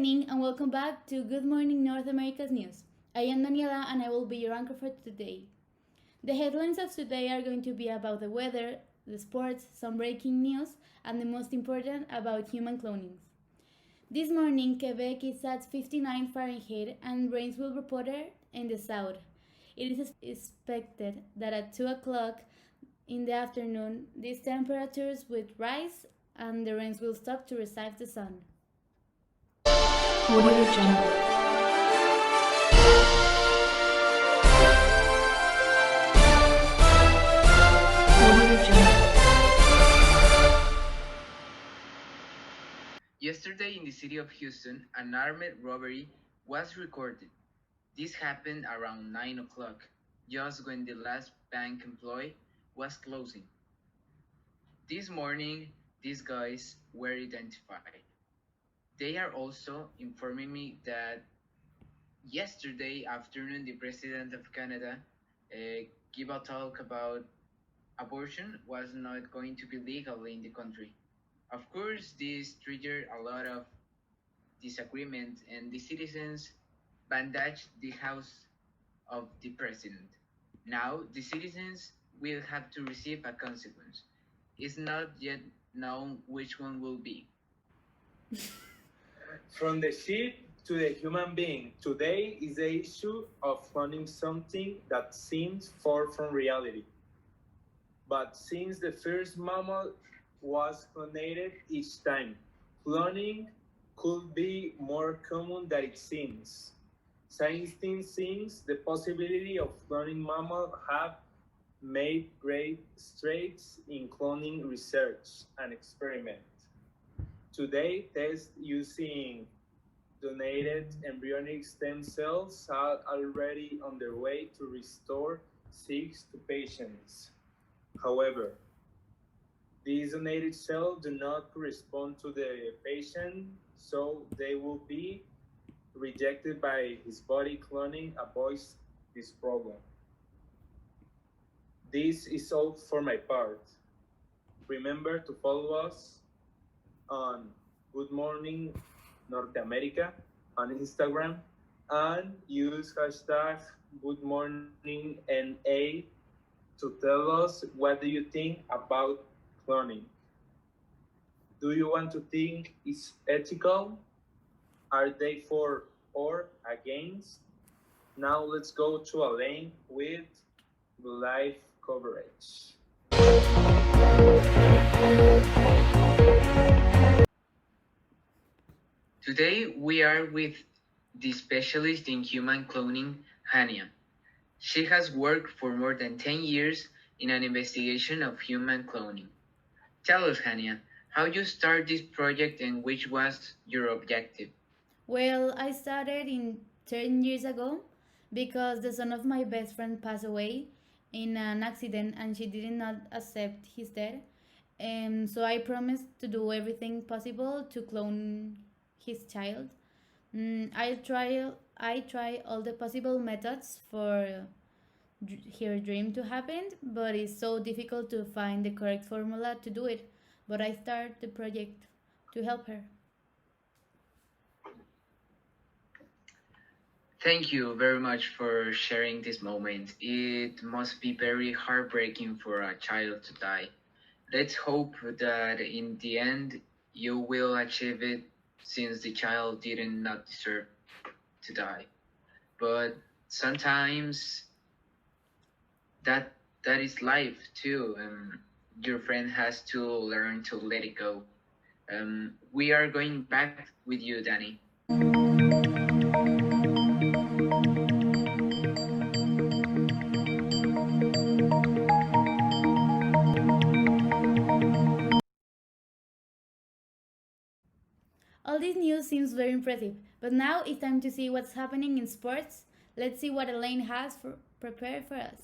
evening and welcome back to Good Morning North America's News. I am Daniela and I will be your anchor for today. The headlines of today are going to be about the weather, the sports, some breaking news, and the most important about human cloning. This morning, Quebec is at 59 Fahrenheit and rains will be reported in the south. It is expected that at 2 o'clock in the afternoon, these temperatures will rise and the rains will stop to receive the sun. Audio Jungle. Audio Jungle. Yesterday in the city of Houston, an armed robbery was recorded. This happened around 9 o'clock, just when the last bank employee was closing. This morning, these guys were identified. They are also informing me that yesterday afternoon, the President of Canada gave a talk about abortion was not going to be legal in the country. Of course, this triggered a lot of disagreement, and the citizens bandaged the house of the president. Now, the citizens will have to receive a consequence. It's not yet known which one will be. From the sheep to the human being, today is the issue of cloning something that seems far from reality. But since the first mammal was cloned each time, cloning could be more common than it seems. Scientists think the possibility of cloning mammals have made great strides in cloning research and experiment. Today, tests using donated embryonic stem cells are already on their way to restore 6 to patients. However, these donated cells do not correspond to the patient, so they will be rejected by his body. Cloning avoids this problem. This is all for my part. Remember to follow us on Good Morning North America on Instagram and use hashtag Good Morning NA to tell us what do you think about cloning. Do you want to think it's ethical? Are they for or against? Now let's go to Alain with the live coverage. Today, we are with the specialist in human cloning, Hania. She has worked for more than 10 years in an investigation of human cloning. Tell us, Hania, how you started this project and which was your objective? Well, I started in 10 years ago because the son of my best friend passed away in an accident and she did not accept his death. So I promised to do everything possible to clone his child. I try all the possible methods for her dream to happen, but it's so difficult to find the correct formula to do it. But I start the project to help her. Thank you very much for sharing this moment. It must be very heartbreaking for a child to die. Let's hope that in the end you will achieve it since the child did not deserve to die. But sometimes that is life too. Your friend has to learn to let it go. We are going back with you, Danny. All this news seems very impressive, but now it's time to see what's happening in sports. Let's see what Elaine has prepared for us.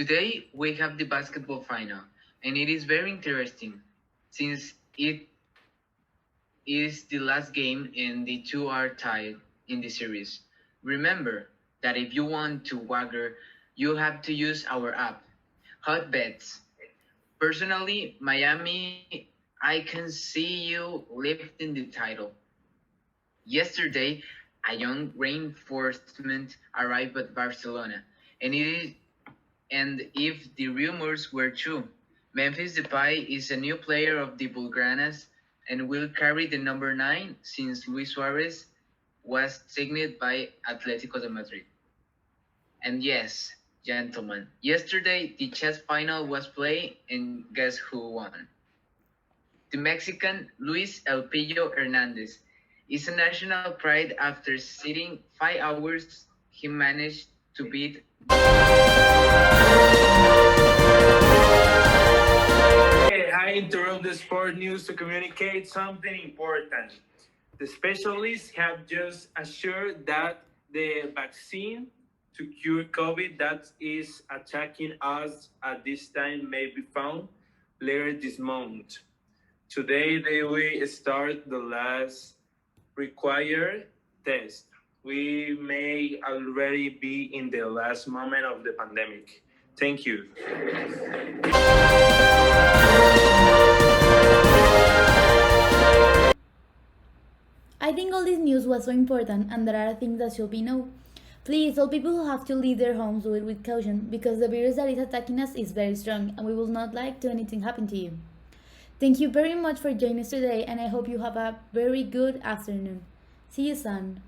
Today we have the basketball final, and it is very interesting since it is the last game and the two are tied in the series. Remember that if you want to wager, you have to use our app, Hot Bets. Personally, Miami, I can see you lifting the title. Yesterday, a young reinforcement arrived at Barcelona, and it is and if the rumors were true, Memphis Depay is a new player of the Bulgranas and will carry the number 9 since Luis Suarez was signed by Atletico de Madrid. And yes, gentlemen, yesterday the chess final was played and guess who won? The Mexican Luis El Pillo Hernandez is a national pride after sitting 5 hours he managed to beat I interrupt the sport news to communicate something important. The specialists have just assured that the vaccine to cure COVID that is attacking us at this time may be found later this month. Today they will start the last required test. We may already be in the last moment of the pandemic. Thank you. I think all this news was so important and there are things that should be known. Please, all people who have to leave their homes do it with caution because the virus that is attacking us is very strong and we will not like to anything happen to you. Thank you very much for joining us today and I hope you have a very good afternoon. See you soon.